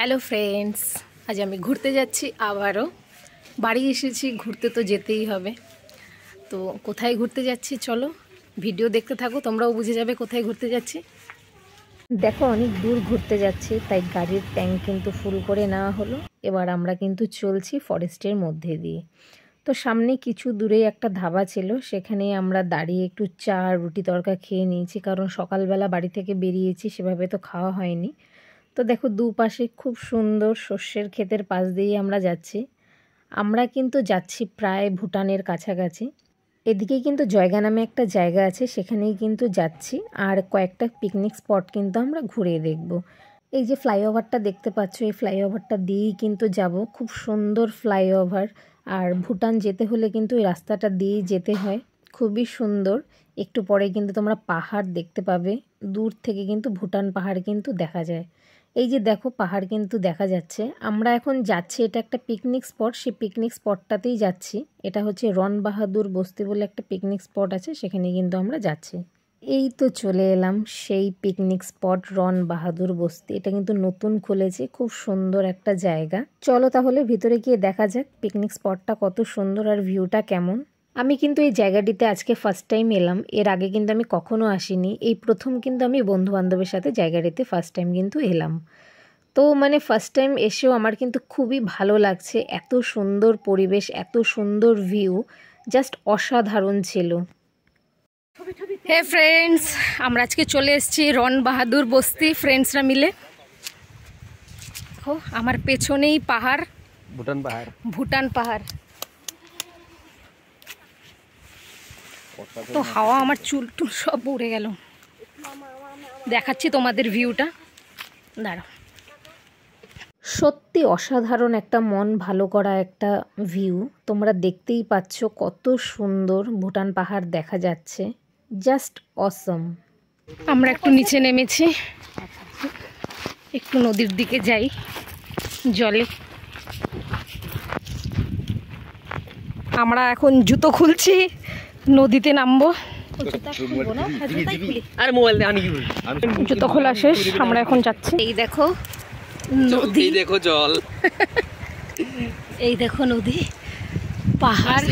Hello friends, আজ আমি ঘুরতে যাচ্ছি। আবারও বাড়ি এসেছি, ঘুরতে তো যেতেই হবে। তো কোথায় ঘুরতে যাচ্ছি চলো ভিডিও দেখতে থাকো, তোমরাও বুঝে যাবে কোথায় ঘুরতে যাচ্ছি। দেখো অনেক দূর ঘুরতে যাচ্ছি, তাই গাড়ির ট্যাঙ্ক কিন্তু ফুল করে নেওয়া হলো। এবার আমরা কিন্তু চলছি ফরেস্টের মধ্যে দিয়ে। তো সামনে কিছু দূরে একটা ধাবা ছিল, সেখানে আমরা দাঁড়িয়ে একটু চা রুটি তড়কা খেয়ে নিয়েছি, কারণ সকালবেলা বাড়ি থেকে বেরিয়েছি, সেভাবে তো খাওয়া হয়নি। তো দেখো দুপাশে খুব সুন্দর শস্যের ক্ষেতের পাশ দিয়ে আমরা যাচ্ছি। আমরা কিন্তু যাচ্ছি প্রায় ভুটানের কাছাকাছি। এদিকে কিন্তু জয়গা নামে একটা জায়গা আছে, সেখানেই কিন্তু যাচ্ছি। আর কয়েকটা পিকনিক স্পট কিন্তু আমরা ঘুরে দেখব। এই যে ফ্লাইওভারটা দেখতে পাচ্ছ, এই ফ্লাইওভারটা দিয়েই কিন্তু যাব। খুব সুন্দর ফ্লাইওভার। আর ভুটান যেতে হলে কিন্তু এই রাস্তাটা দিয়েই যেতে হয়। খুবই সুন্দর। একটু পরে কিন্তু তোমরা পাহাড় দেখতে পাবে। দূর থেকে কিন্তু ভুটান পাহাড় কিন্তু দেখা যায়। এই যে দেখো পাহাড় কিন্তু দেখা যাচ্ছে। আমরা এখন যাচ্ছি, এটা একটা পিকনিক স্পট, সেই পিকনিক স্পটটাতেই যাচ্ছি। এটা হচ্ছে রন বাহাদুর বস্তি বলে একটা পিকনিক স্পট আছে, সেখানে কিন্তু আমরা যাচ্ছি। এই তো চলে এলাম সেই পিকনিক স্পট রন বাহাদুর বস্তি। এটা কিন্তু নতুন খুলেছে, খুব সুন্দর একটা জায়গা। চলো তাহলে ভিতরে গিয়ে দেখা যাক পিকনিক স্পটটা কত সুন্দর আর ভিউটা কেমন। আমি কিন্তু এই জায়গাটিতে আজকে ফার্স্ট টাইম এলাম, এর আগে কিন্তু আমি কখনো আসিনি। এই প্রথম কিন্তু আমি বন্ধুবান্ধবের সাথে জায়গাটিতে ফার্স্ট টাইম কিন্তু এলাম। তো ফার্স্ট টাইম এসেও আমার কিন্তু খুবই ভালো লাগছে। এত সুন্দর পরিবেশ, এত সুন্দর ভিউ, জাস্ট অসাধারণ ছিল। হে ফ্রেন্ডস, আমরা আজকে চলে এসেছি রন বাহাদুর বস্তি ফ্রেন্ডসরা মিলে। আমার পেছনেই পাহাড়, ভুটান পাহাড়। তো হাওয়া আমার চুল টুল সব উড়ে গেল। দেখাচ্ছি তোমাদের ভিউটা, দাঁড়াও। সত্যি অসাধারণ একটা মন ভালো করা একটা ভিউ। তোমরা দেখতেই পাচ্ছ কত সুন্দর ভুটান পাহাড় দেখা যাচ্ছে, জাস্ট অসম। আমরা একটু নিচে নেমেছি, একটু নদীর দিকে যাই। জলে আমরা এখন জুতো খুলছি, নদীতে নামবো। জুতো খোলা শেষ, আমরা এখন যাচ্ছি। এই দেখো নদী, দেখো জল, এই দেখো নদী, পাহাড়।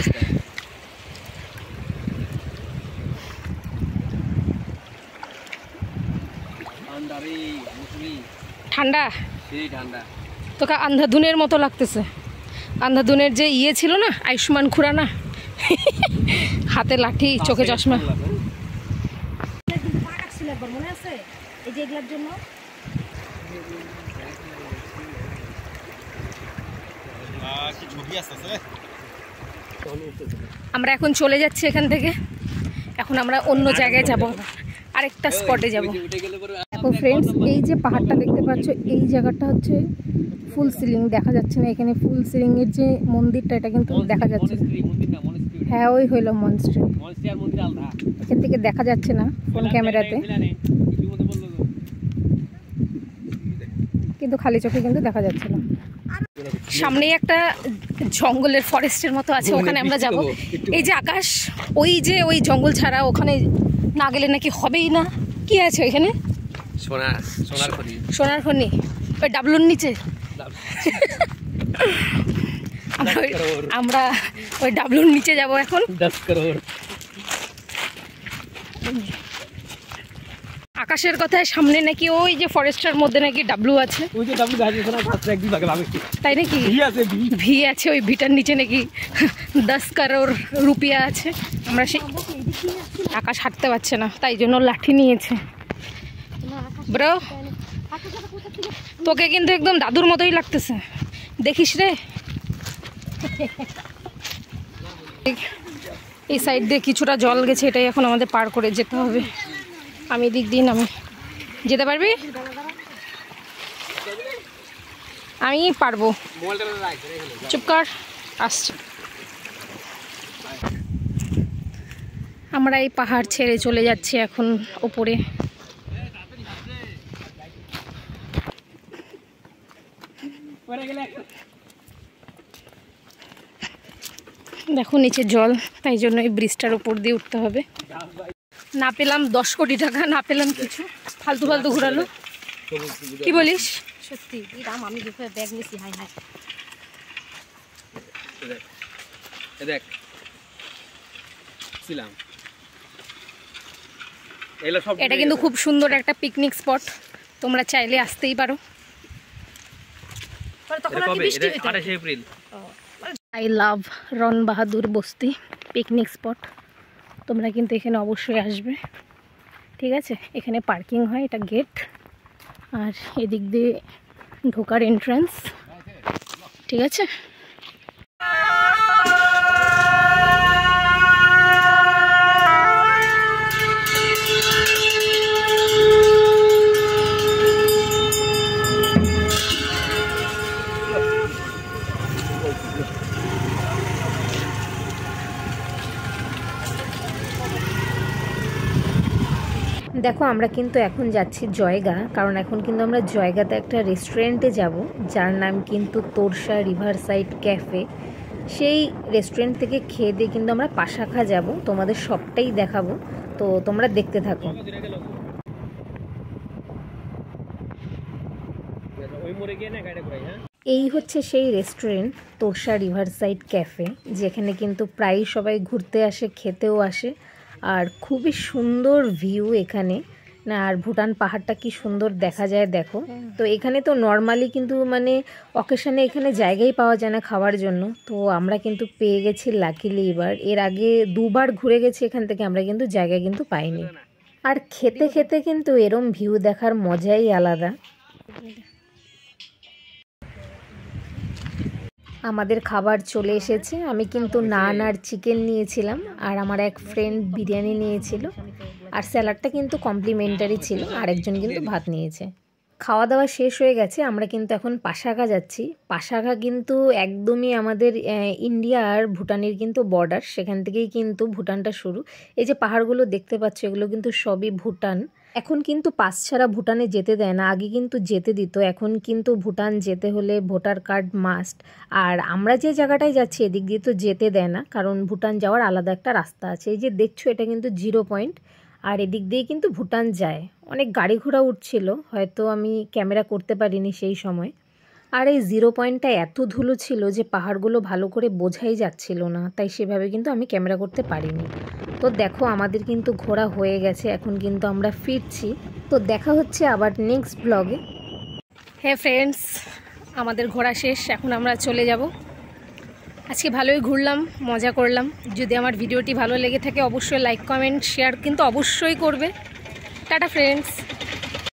ঠান্ডা, তোকে আন্ধাধুনের মতো লাগতেছে। আন্ধাধুনের যে ইয়ে ছিল না, আয়ুষ্মান খুরানা, হাতে লাঠি, চোখে চশমা। মনে আছে এই যে এগুলোর জন্য। আমরা এখন চলে যাচ্ছি এখান থেকে। এখন আমরা অন্য জায়গায় যাব, আরেকটা স্পটে যাব। দেখো ফ্রেন্ডস, এই যে পাহাড়টা দেখতে পাচ্ছ, এই জায়গাটা হচ্ছে ফুল সিলিং। দেখা যাচ্ছে না এখানে ফুল সিলিং এর যে মন্দিরটা, এটা কিন্তু দেখা যাচ্ছে। হ্যাঁ, ওই হইল মনস্ট্রি। এখান থেকে দেখা যাচ্ছে না ফোন ক্যামেরাতে, কিন্তু খালি চোখে কিন্তু দেখা যাচ্ছে না। সামনেই একটা জঙ্গলের ফরেস্টের মতো আছে, ওখানে আমরা যাব। এই যে আকাশ, ওই জঙ্গল ছাড়া ওখানে না গেলে নাকি হবেই না। কি আছে ওইখানে? সোনার খনি, ওই ডাবলুর নিচে। আমরা ওই ডাবলুর নিচে যাব এখন। আকাশের কথায় সামনে নাকি ওই যে ফরেস্টের মধ্যে নাকি ডাবলু আছে। তাই নাকি? ভি আছে, ওই ভিটার নিচে নাকি 10 কারোর রুপিয়া আছে। আমরা সেই আকাশ হাঁটতে পারছে না, তাই জন্য লাঠি নিয়েছে। ব্রো, তোকে কিন্তু একদম দাদুর মতোই লাগতেছে, দেখিস রে। এই সাইড দিয়ে কিছুটা জল গেছে, এটাই এখন আমাদের পার করে যেতে হবে। আমি দিক দিন, আমি যেতে পারবি? আমি পারবো, চুপ কর, আসছি। আমরা এই পাহাড় ছেড়ে চলে যাচ্ছি এখন ওপরে। দেখো নিচে জল, তাই জন্য এই ব্রিজটার উপর দিয়ে উঠতে হবে। না পেলাম 10 কোটি টাকা, না পেলাম কিছু, ফালতু ফালতু ঘুরালো। কি বলিস? সত্যি রাম আমি যেভাবে ব্যাগ নিছি হাই হাই দেখ ছিলাম এটা কিন্তু খুব সুন্দর একটা পিকনিক স্পট, তোমরা চাইলে আসতেই পারো। আই লাভ রন বাহাদুর বস্তি পিকনিক স্পট, তোমরা কিন্তু এখানে অবশ্যই আসবে। ঠিক আছে, এখানে পার্কিং হয়, এটা গেট, আর এদিক দিয়ে ঢোকার এন্ট্রান্স। ঠিক আছে, দেখো আমরা কিন্তু এখন যাচ্ছি জয়গা, কারণ এখন কিন্তু আমরা জয়গাতে একটা রেস্টুরেন্টে যাব, যার নাম কিন্তু তোরসা রিভার সাইড ক্যাফে। সেই রেস্টুরেন্ট থেকে খেয়ে দিয়ে কিন্তু আমরা পাশাখা যাব, তোমাদের সবটাই দেখাবো, তো তোমরা দেখতে থাকো। এই হচ্ছে সেই restaurant Torsa river side cafe, যেখানে কিন্তু প্রায় সবাই ঘুরতে আসে, খেতেও আসে, আর খুবই সুন্দর ভিউ এখানে না। আর ভুটান পাহাড়টা কি সুন্দর দেখা যায় দেখো। তো এখানে তো নর্মালি কিন্তু মানে অকেশনে এখানে জায়গাই পাওয়া যায় না খাওয়ার জন্য, তো আমরা কিন্তু পেয়ে গেছি লাকিলি এবার। এর আগে দুবার ঘুরে গেছি এখান থেকে, আমরা কিন্তু জায়গা কিন্তু পাইনি। আর খেতে খেতে কিন্তু এরম ভিউ দেখার মজাই আলাদা। আমাদের খাবার চলে এসেছে, আমি কিন্তু নান আর চিকেন নিয়েছিলাম, আর আমার এক ফ্রেন্ড বিরিয়ানি নিয়েছিল, আর স্যালাডটা কিন্তু কমপ্লিমেন্টারি ছিল, আর একজন কিন্তু ভাত নিয়েছে। খাওয়া দাওয়া শেষ হয়ে গেছে, আমরা কিন্তু এখন পাশাখা যাচ্ছি। পাশাখা কিন্তু একদমই আমাদের ইন্ডিয়া আর ভুটানের কিন্তু বর্ডার, সেখান থেকেই কিন্তু ভুটানটা শুরু। এই যে পাহাড়গুলো দেখতে পাচ্ছ, এগুলো কিন্তু সবই ভুটান। এখন কিন্তু পাস ছাড়া ভুটানে যেতে দেয় না, আগে কিন্তু যেতে দিত, এখন কিন্তু ভুটান যেতে হলে ভোটার কার্ড মাস্ট। আর আমরা যে জায়গাটায় যাচ্ছি এদিক দিয়ে তো যেতে দেয় না, কারণ ভুটান যাওয়ার আলাদা একটা রাস্তা আছে। এই যে দেখছো এটা কিন্তু 0 পয়েন্ট, আর এদিক দিয়ে কিন্তু ভুটান যায়। অনেক গাড়ি ঘোড়া উঠছিল, হয়তো আমি ক্যামেরা করতে পারিনি সেই সময়। আর এই 0 পয়েন্টটা এত ধুলো ছিল যে পাহাড়গুলো ভালো করে বোঝাই যাচ্ছিল না, তাই সেভাবে কিন্তু আমি ক্যামেরা করতে পারিনি। তো দেখো আমাদের কিন্তু ঘোরা হয়ে গেছে, এখন কিন্তু আমরা ফিরছি। তো দেখা হচ্ছে আবার নেক্সট ব্লগে। হ্যাঁ ফ্রেন্ডস, আমাদের ঘোরা শেষ, এখন আমরা চলে যাব। আজকে ভালোই ঘুরলাম, মজা করলাম। যদি আমার ভিডিওটি ভালো লেগে থাকে অবশ্যই লাইক কমেন্ট শেয়ার কিন্তু অবশ্যই করবে। Tata friends.